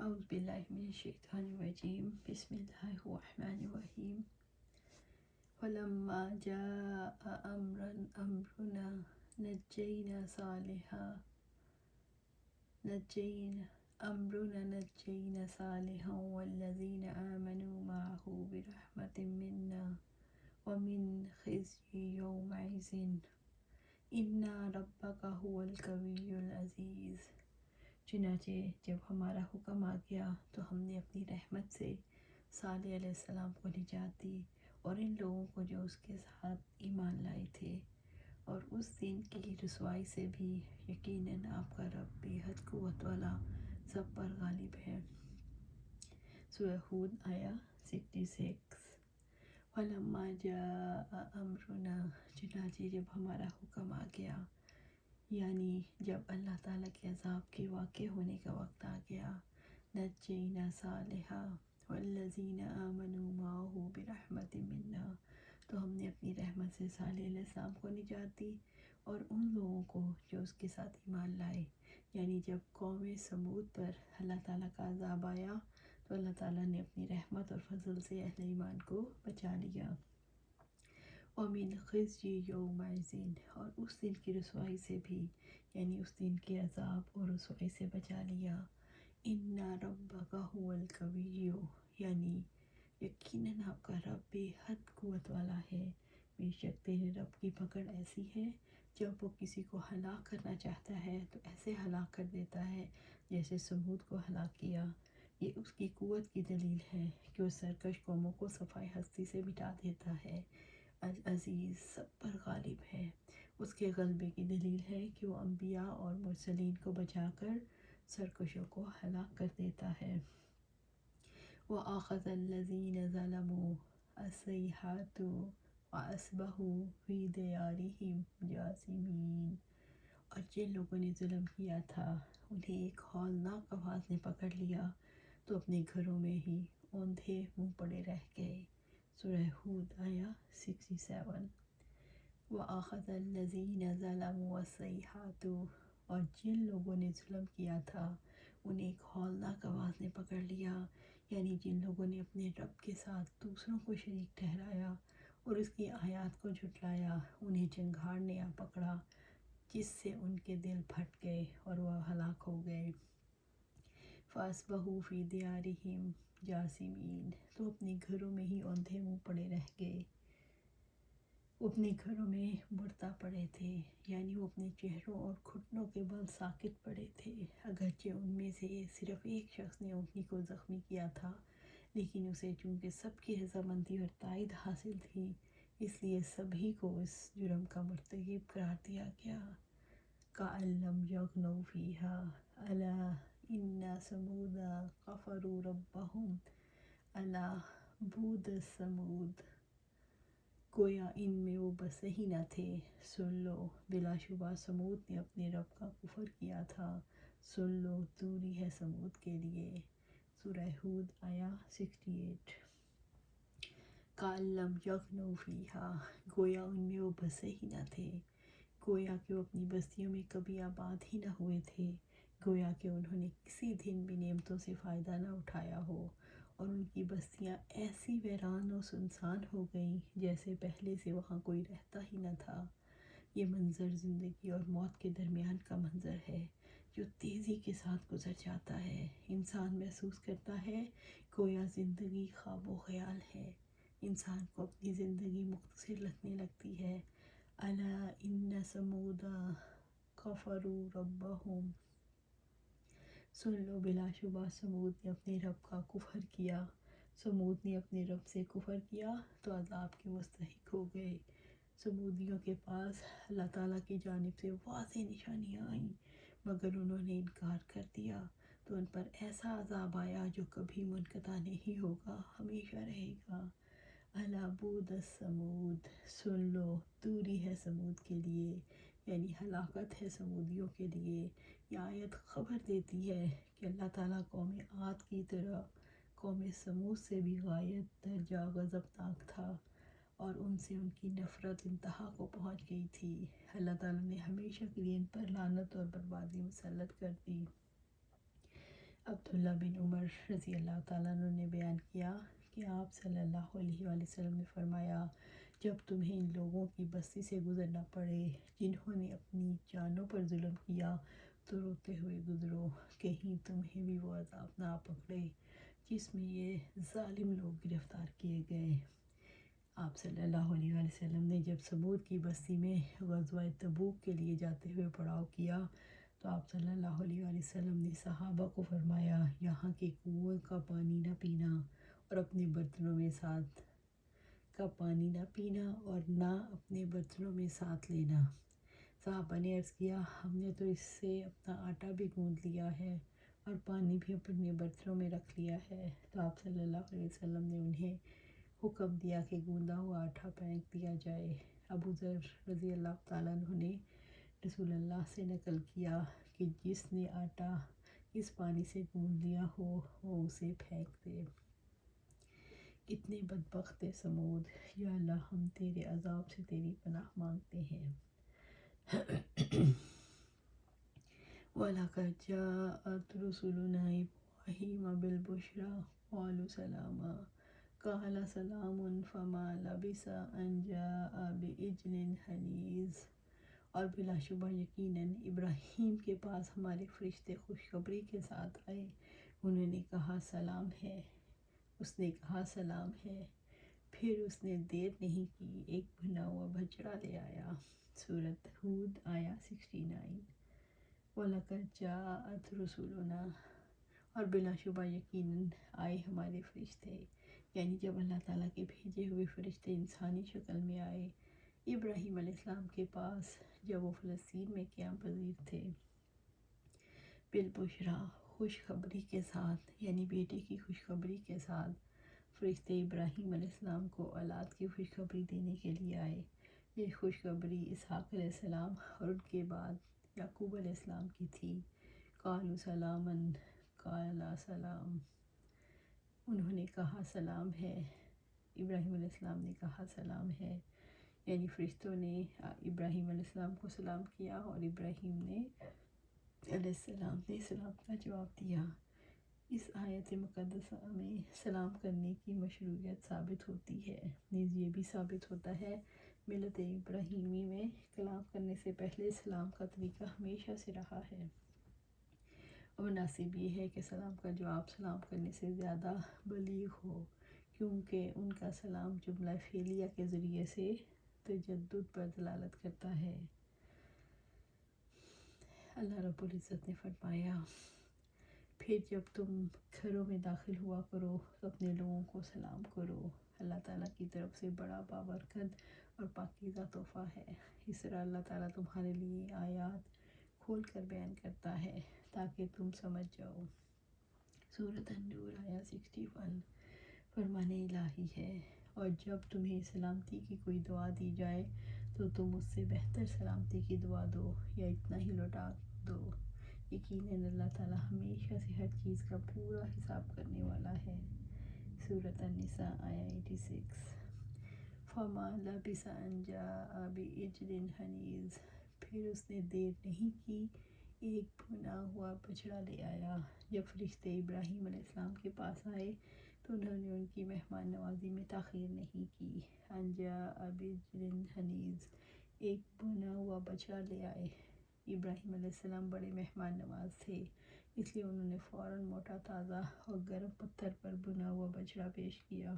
اعوذ باللہ من الشیطان الرجیم بسم اللہ الرحمن الرحیم فلما جاء امرنا نجینا صالحا والذین آمنوا معه برحمت منا ومن خزي یومئذ ان ربک هو القوی العزیز۔ چنانچہ جب ہمارا حکم آ گیا تو ہم نے اپنی رحمت سے صالح علیہ السلام کو نجات دی اور ان لوگوں کو جو اس کے ساتھ ایمان لائے تھے، اور اس دن کی رسوائی سے بھی یقیناً آپ کا رب بے حد قوت والا سب پر غالب ہے۔ سورہ ہود آیا 66۔ فلما جاء امرنا، چنانچہ جب ہمارا حکم آ گیا، یعنی جب اللہ تعالیٰ کے عذاب کے واقع ہونے کا وقت آ گیا، نجینا صالحا والذین آمنوا معه برحمت منا، تو ہم نے اپنی رحمت سے صالح علیہ السلام کو نجات دی اور ان لوگوں کو جو اس کے ساتھ ایمان لائے۔ یعنی جب قوم سمود پر اللہ تعالیٰ کا عذاب آیا تو اللہ تعالیٰ نے اپنی رحمت اور فضل سے اہل ایمان کو بچا لیا۔ وَمِنْ خِزْيِ يَوْمَئِذٍ، اور اس دن کی رسوائی سے بھی، یعنی اس دن کے عذاب اور رسوائی سے بچا لیا۔ إِنَّ رَبَّكَ هُوَ الْقَوِيُّ، یعنی یقیناً آپ کا رب بے حد قوت والا ہے۔ بے شک تیرے رب کی پکڑ ایسی ہے، جب وہ کسی کو ہلاک کرنا چاہتا ہے تو ایسے ہلاک کر دیتا ہے جیسے سمود کو ہلاک کیا۔ یہ اس کی قوت کی دلیل ہے کہ وہ سرکش قوموں کو صفائے ہستی سے مٹا دیتا ہے۔ العزیز، سب پر غالب ہے۔ اس کے غلبے کی دلیل ہے کہ وہ انبیاء اور مرسلین کو بچا کر سرکشوں کو ہلاک کر دیتا ہے۔ وَأَخَذَ الَّذِينَ ظَلَمُوا الصَّيْحَةُ وَأَصْبَحُوا فِي دِيَارِهِمْ جَاثِمِينَ، اور جن لوگوں نے ظلم کیا تھا انہیں ایک ہولناک آواز نے پکڑ لیا تو اپنے گھروں میں ہی اوندھے منہ پڑے رہ گئے۔ سورہ ہود آیا 67۔ وَأَخَذَ الَّذِينَ ظَلَمُوا الصَّيْحَةُ، اور جن لوگوں نے ظلم کیا تھا انہیں ایک ہولناک آواز نے پکڑ لیا، یعنی جن لوگوں نے اپنے رب کے ساتھ دوسروں کو شریک ٹھہرایا اور اس کی آیات کو جھٹلایا، انہیں چنگھاڑ نے آ پکڑا جس سے ان کے دل پھٹ گئے اور وہ ہلاک ہو گئے۔ فَأَصْبَحُوا فِي دِيَارِهِمْ جَاثِمِينَ، تو اپنے گھروں میں ہی اوندھے منہ پڑے رہ گئے۔ وہ اپنے گھروں میں مردہ پڑے تھے، یعنی وہ اپنے چہروں اور گھٹنوں کے بل ساکت پڑے تھے۔ اگرچہ ان میں سے صرف ایک شخص نے اونٹنی کو زخمی کیا تھا، لیکن اسے چونکہ سب کی رضامندی اور تائید حاصل تھی، اس لیے سبھی کو اس جرم کا مرتکب قرار دیا گیا۔ كَأَن لَّمْ يَغْنَوْا فِيهَا أَلَا إِنَّ ثَمُودَ كَفَرُوا رَبَّهُمْ أَلَا بُعْدًا لِّثَمُودَ، گویا ان میں وہ بسے ہی نہ تھے۔ سن لو، بلا شبہ سمود نے اپنے رب کا کفر کیا تھا، سن لو دوری ہے سمود کے لیے۔ سورہ ہود آیا 68۔ كَأَن لَّمْ يَغْنَوْا فِيهَا، گویا ان میں وہ بسے ہی نہ تھے، گویا کہ وہ اپنی بستیوں میں کبھی آباد ہی نہ ہوئے تھے، گویا کہ انہوں نے کسی دن بھی نعمتوں سے فائدہ نہ اٹھایا ہو، اور ان کی بستیاں ایسی ویران و سنسان ہو گئیں جیسے پہلے سے وہاں کوئی رہتا ہی نہ تھا۔ یہ منظر زندگی اور موت کے درمیان کا منظر ہے جو تیزی کے ساتھ گزر جاتا ہے۔ انسان محسوس کرتا ہے گویا زندگی خواب و خیال ہے، انسان کو اپنی زندگی مختصر لگنے لگتی ہے۔ الا ان ثمود کفروا ربہم، سن لو بلا شبہ سمود نے اپنے رب کا کفر کیا، سمود نے اپنے رب سے کفر کیا تو عذاب کے مستحق ہو گئے۔ سمودیوں کے پاس اللہ تعالیٰ کی جانب سے واضح نشانیاں آئیں، مگر انہوں نے انکار کر دیا تو ان پر ایسا عذاب آیا جو کبھی منقطع نہیں ہوگا، ہمیشہ رہے گا۔ الا بعدا لثمود، سن لو دوری ہے سمود کے لیے، یعنی ہلاکت ہے سمودیوں کے لیے۔ یہ آیت خبر دیتی ہے کہ اللہ تعالیٰ قوم عاد کی طرح قوم سمود سے بھی غایت درجہ غضبناک تھا، اور ان سے ان کی نفرت انتہا کو پہنچ گئی تھی۔ اللہ تعالیٰ نے ہمیشہ کے لیے ان پر لعنت اور بربادی مسلط کر دی۔ عبداللہ بن عمر رضی اللہ تعالیٰ عنہ نے بیان کیا کہ آپ صلی اللہ علیہ وآلہ وسلم نے فرمایا، جب تمہیں ان لوگوں کی بستی سے گزرنا پڑے جنہوں نے اپنی جانوں پر ظلم کیا تو روتے ہوئے گزرو، کہیں تمہیں بھی وہ عذاب نہ پکڑے جس میں یہ ظالم لوگ گرفتار کیے گئے۔ آپ صلی اللہ علیہ وآلہ وسلم نے جب سمود کی بستی میں غزوہ تبوک کے لیے جاتے ہوئے پڑاؤ کیا تو آپ صلی اللہ علیہ وآلہ وسلم نے صحابہ کو فرمایا، یہاں کے کنویں کا پانی نہ پینا اور اپنے برتنوں میں ساتھ لینا۔ صحابہ نے عرض کیا، ہم نے تو اس سے اپنا آٹا بھی گوندھ لیا ہے اور پانی بھی اپنے برتنوں میں رکھ لیا ہے۔ تو آپ صلی اللہ علیہ وسلم نے انہیں حکم دیا کہ گوندا ہوا آٹا پھینک دیا جائے۔ ابو ذر رضی اللہ تعالیٰ عنہ نے رسول اللہ سے نقل کیا کہ جس نے آٹا اس پانی سے گوندھ لیا ہو وہ اسے پھینک دے۔ کتنے بدبخت سمود، یا اللہ ہم تیرے عذاب سے تیری پناہ مانگتے ہیں۔ وَلَقَدْ جَاءَتْ رُسُلُنَا إِبْرَاهِيمَ بِالْبُشْرَىٰ قَالُوا سَلَامًا قَالَ سَلَامٌ فَمَا لَبِثَ أَن جَاءَ بِعِجْلٍ حَنِيذٍ۔ اور بلا شبہ یقیناً ابراہیم کے پاس ہمارے فرشتے خوشخبری کے ساتھ آئے، انہوں نے کہا سلام ہے، اس نے کہا سلام ہے، پھر اس نے دیر نہیں کی، ایک بھنا ہوا بچڑا لے آیا۔ سورۃ ہود آیا 69۔ وَلَقَدْ جَاءَتْ رُسُلُنَا، اور بلا شبہ یقیناً آئے ہمارے فرشتے، یعنی جب اللہ تعالیٰ کے بھیجے ہوئے فرشتے انسانی شکل میں آئے ابراہیم علیہ السلام کے پاس جب وہ فلسطین میں قیام پذیر تھے، بالبشریٰ خوشخبری کے ساتھ، یعنی بیٹے کی خوشخبری کے ساتھ فرشتے ابراہیم علیہ السلام کو اولاد کی خوشخبری دینے کے لیے آئے۔ یہ خوشخبری اسحاق علیہ السلام اور ان کے بعد یعقوب علیہ السلام کی تھی۔ قالوا سلاما قال سلام، انہوں نے کہا سلام ہے، ابراہیم علیہ السلام نے کہا سلام ہے، یعنی فرشتوں نے ابراہیم علیہ السلام کو سلام کیا اور ابراہیم نے علیہ السلام نے سلام کا جواب دیا۔ اس آیت مقدسہ میں سلام کرنے کی مشروعیت ثابت ہوتی ہے، نیز یہ بھی ثابت ہوتا ہے ملت ابراہیمی میں کلام کرنے سے پہلے سلام کا طریقہ ہمیشہ سے رہا ہے، اور مناسب یہ ہے کہ سلام کا جواب سلام کرنے سے زیادہ بلیغ ہو، کیونکہ ان کا سلام جملہ فعلیہ کے ذریعے سے تجدد پر دلالت کرتا ہے۔ اللہ رب العزت نے فرمایا، پھر جب تم گھروں میں داخل ہوا کرو تو اپنے لوگوں کو سلام کرو، اللہ تعالیٰ کی طرف سے بڑا بابرکت اور پاکیزہ تحفہ ہے۔ اس طرح اللہ تعالیٰ تمہارے لیے آیات کھول کر بیان کرتا ہے تاکہ تم سمجھ جاؤ۔ سورۃ النور آیا 61۔ فرمان الہی ہے، اور جب تمہیں سلامتی کی کوئی دعا دی جائے تو تم اس سے بہتر سلامتی کی دعا دو یا اتنا ہی لوٹا دو، یقیناً اللہ تعالیٰ ہمیشہ سے ہر چیز کا پورا حساب کرنے والا ہے۔ سورۃ النساء آیا 86۔ فَمَا لَبِثَ أَن جَاءَ بِعِجْلٍ حَنِيذٍ، پھر اس نے دیر نہیں کی، ایک بھنا ہوا بچڑا لے آیا۔ جب فرشتے ابراہیم علیہ السلام کے پاس آئے تو انہوں نے ان کی مہمان نوازی میں تاخیر نہیں کی۔ أَن جَاءَ بِعِجْلٍ حَنِيذٍ، ایک بھنا ہوا بچڑا لے آئے۔ ابراہیم علیہ السلام بڑے مہمان نواز تھے، اس لیے انہوں نے فوراً موٹا تازہ اور گرم پتھر پر بھنا ہوا بچڑا پیش کیا۔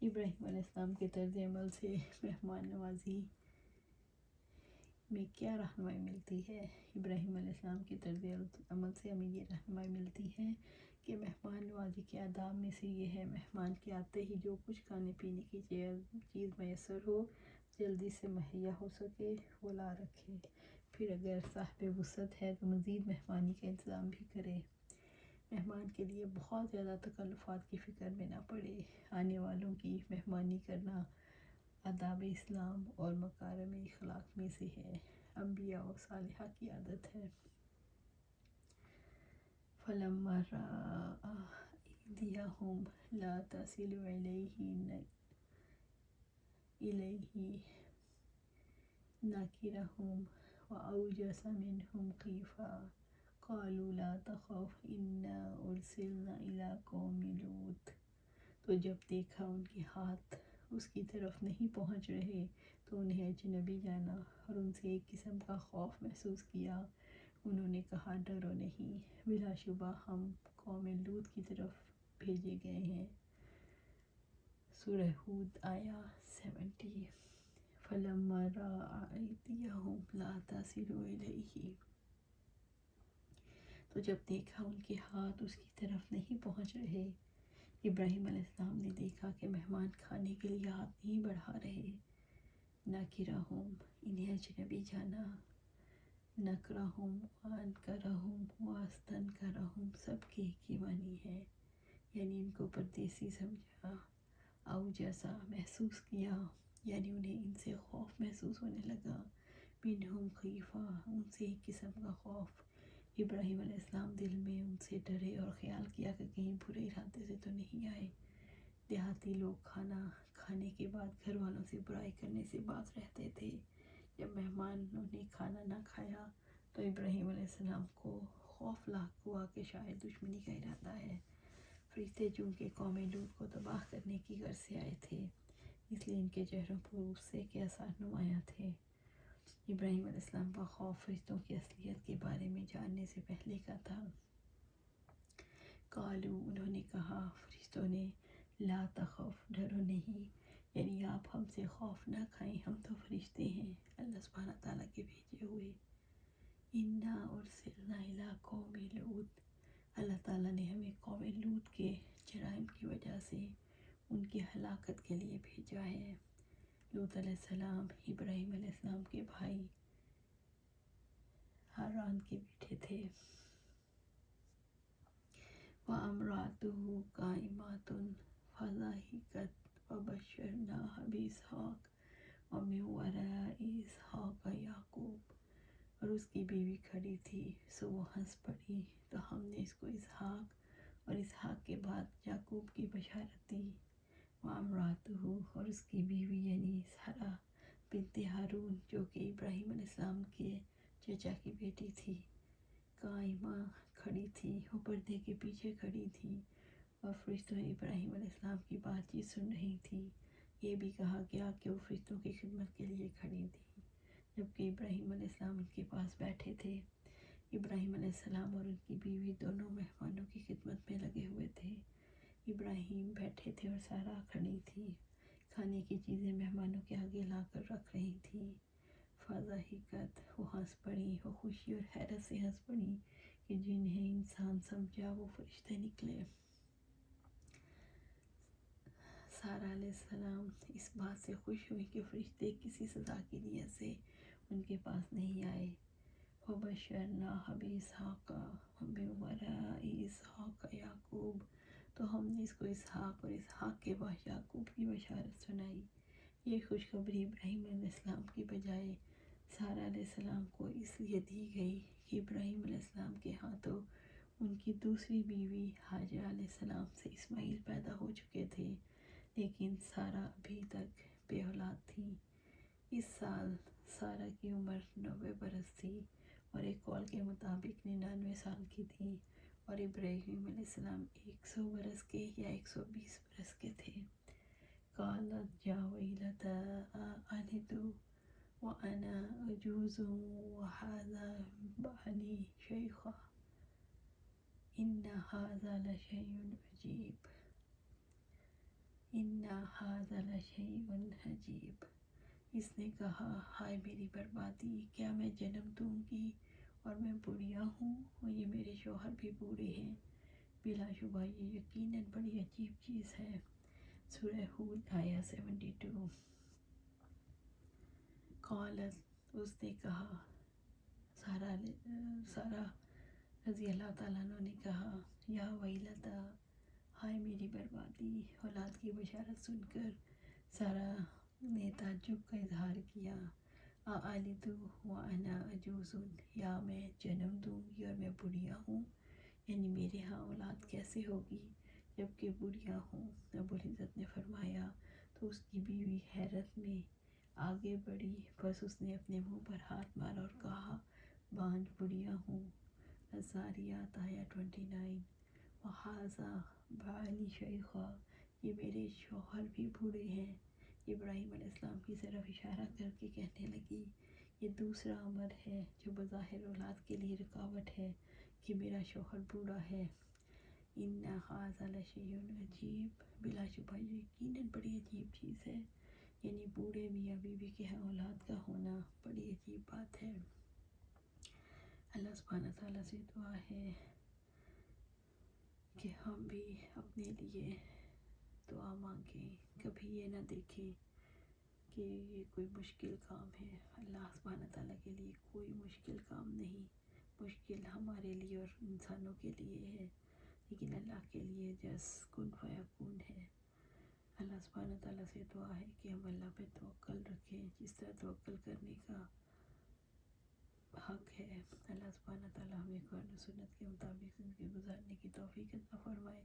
ابراہیم علیہ السلام کے طرز عمل سے مہمان نوازی میں کیا رہنمائی ملتی ہے؟ ابراہیم علیہ السلام کے طرز عمل سے ہمیں یہ رہنمائی ملتی ہے کہ مہمان نوازی کے آداب میں سے یہ ہے، مہمان کے آتے ہی جو کچھ کھانے پینے کی چیز میسر ہو، جلدی سے مہیا ہو سکے وہ لا رکھے، پھر اگر صاحب وسعت ہے تو مزید مہمانی کا انتظام بھی کرے، مہمان کے لیے بہت زیادہ تکلفات کی فکر میں نہ پڑے۔ آنے والوں کی مہمانی کرنا آداب اسلام اور مکارم اخلاق میں سے ہے، انبیاء و صالحہ کی عادت ہے۔ فَلَمَّا رَأَىٰ أَيْدِيَهُمْ لَا تَصِلُ إِلَيْهِ نَكِرَهُمْ وَأَوْجَسَ مِنْهُمْ خِيفَةً قالوا لا تخف انا ارسلنا الى قوم لوط. تو جب دیکھا ان کے ہاتھ اس کی طرف نہیں پہنچ رہے تو انہیں اجنبی جانا اور ان سے ایک قسم کا خوف محسوس کیا. انہوں نے کہا ڈرو نہیں، بلا شبہ ہم قوم لوط کی طرف بھیجے گئے ہیں. سورہ ہود آیا 70. فلما رأى أيديهم لا تصل إليه. تو جب دیکھا ان کے ہاتھ اس کی طرف نہیں پہنچ رہے، ابراہیم علیہ السلام نے دیکھا کہ مہمان کھانے کے لیے ہاتھ نہیں بڑھا رہے. نکرہم، انہیں اجنبی جانا، نکرہم وانکرہم واستنکرہم سب کے ایک ہی معنی ہے، یعنی ان کو پردیسی سمجھا. او جیسا محسوس کیا، یعنی انہیں ان سے خوف محسوس ہونے لگا. منہم خیفہ، ان سے ایک قسم کا خوف. ابراہیم علیہ السلام دل میں ان سے ڈرے اور خیال کیا کہ کہیں برے ارادے سے تو نہیں آئے. دیہاتی لوگ کھانا کھانے کے بعد گھر والوں سے برائی کرنے سے باز رہتے تھے. جب مہمانوں نے کھانا نہ کھایا تو ابراہیم علیہ السلام کو خوف لاحق ہوا کہ شاید دشمنی کا ارادہ ہے. فرشتے چونکہ قوم لوط کو تباہ کرنے کی غرض سے آئے تھے، اس لیے ان کے چہروں پر غصے کے آثار نمایاں تھے. ابراہیم علیہ السلام کا خوف فرشتوں کی اصلیت کے بارے میں جاننے سے پہلے کا تھا. قالو، انہوں نے کہا، فرشتوں نے، لا تخف، ڈرو نہیں، یعنی آپ ہم سے خوف نہ کھائیں، ہم تو فرشتے ہیں اللہ سبحانہ تعالیٰ کے بھیجے ہوئے. انا ارسلنا الی قوم لوط، اللہ تعالیٰ نے ہمیں قوم لوط کے جرائم کی وجہ سے ان کی ہلاکت کے لیے بھیجا ہے. لوط علیہ السلام ابراہیم علیہ السلام کے بھائی ہاران کے بیٹے تھے. وامرأتہ قائمۃ فضحکت وبشرناہا باسحاق ومن وراء اسحاق یعقوب. اور اس کی بیوی کھڑی تھی سو وہ ہنس پڑی تو ہم نے اس کو اسحاق اور اسحاق کے بعد یعقوب کی بشارت دی. وامرأتہ، اور اس کی بیوی یعنی سارہ بنت ہارون جو کہ ابراہیم علیہ السلام کے چچا کی بیٹی تھی، قائمہ، کھڑی تھی، وہ پردے کے پیچھے کھڑی تھی اور فرشتوں ابراہیم علیہ السلام کی بات چیت سن رہی تھی. یہ بھی کہا گیا کہ وہ فرشتوں کی خدمت کے لیے کھڑی تھی جبکہ ابراہیم علیہ السلام ان کے پاس بیٹھے تھے. ابراہیم علیہ السلام اور ان کی بیوی دونوں مہمانوں کی خدمت میں لگے ہوئے تھے. ابراہیم بیٹھے تھے اور سارہ کھڑی تھی، کھانے کی چیزیں مہمانوں کے آگے لا کر رکھ رہی تھی. فضحکت، وہ ہنس پڑی، وہ خوشی اور حیرت سے ہنس پڑی کہ جنہیں انسان سمجھا وہ فرشتے نکلے. سارہ علیہ السلام اس بات سے خوش ہوئی کہ فرشتے کسی سزا کی نیت سے ان کے پاس نہیں آئے. وبشرناہا باسحاق ومن وراء اسحاق یعقوب، تو ہم نے اس کو اسحاق اور اسحاق کے بعد یعقوب کی بشارت سنائی. یہ خوشخبری ابراہیم علیہ السلام کی بجائے سارہ علیہ السلام کو اس لیے دی گئی کہ ابراہیم علیہ السلام کے ہاتھوں ان کی دوسری بیوی ہاجرہ علیہ السلام سے اسماعیل پیدا ہو چکے تھے، لیکن سارہ ابھی تک بے اولاد تھی. اس سال سارہ کی عمر 90 برس تھی اور ایک قول کے مطابق 99 سال کی تھی، اور ابراہیم علیہ السلام 100 برس کے یا 120 برس کے تھے. قالت یا ویلتی أألد وأنا عجوز وهذا بعلی شیخا إن هذا لشیء عجیب، إن هذا لشیء عجیب. اس نے کہا، ہائے میری بربادی، کیا میں جنم دوں گی اور میں بوڑھیا ہوں اور یہ میرے شوہر بھی بوڑھے ہیں؟ بلا شبہ یہ یقیناً بڑی عجیب چیز ہے. سورہ ہود آیا 72. قالت، اس نے کہا، سارہ رضی اللہ تعالیٰ عنہ نے کہا، یا ویلتی، ہائے میری بربادی. اولاد کی بشارت سن کر سارہ نے تعجب کا اظہار کیا. أألد وأنا عجوز، یا میں جنم دوں گی اور میں بوڑھیا ہوں، یعنی میرے ہاں اولاد کیسے ہوگی جبکہ بوڑھیا ہوں؟ رب العزت نے فرمایا تو اس کی بیوی حیرت میں آگے بڑھی، بس اس نے اپنے منہ پر ہاتھ مارا اور کہا، بانجھ بوڑھیا ہوں. الزاریات آیا 29، وحاذا بعلی شیخا، یہ میرے شوہر بھی بوڑھے ہیں۔ ابراہیم علیہ السلام کی طرف اشارہ کر کے کہنے لگی یہ دوسرا امر ہے جو بظاہر اولاد کے لیے رکاوٹ ہے کہ میرا شوہر بوڑھا ہے۔ ان ھذا لشیء عجیب، بلا شبہ یہ یقیناً بڑی عجیب چیز ہے، یعنی بوڑھے میاں بیوی کے ہاں اولاد کا ہونا بڑی عجیب بات ہے۔ اللہ سبحانہ تعالیٰ سے دعا ہے کہ ہم بھی اپنے لیے دعا مانگیں، کبھی یہ نہ دیکھیں کہ یہ کوئی مشکل کام ہے۔ اللہ سبحانہ تعالیٰ کے لیے کوئی مشکل کام نہیں، مشکل ہمارے لیے اور انسانوں کے لیے ہے، لیکن اللہ کے لیے جس کن فیکون ہے۔ اللہ سبحانہ تعالیٰ سے دعا ہے کہ ہم اللہ پہ توکل رکھیں، جس طرح توکل کرنے کا حق ہے۔ اللہ سبحانہ تعالیٰ ہمیں قرآن و سنت کے مطابق زندگی گزارنے کی توفیق عطا فرمائے۔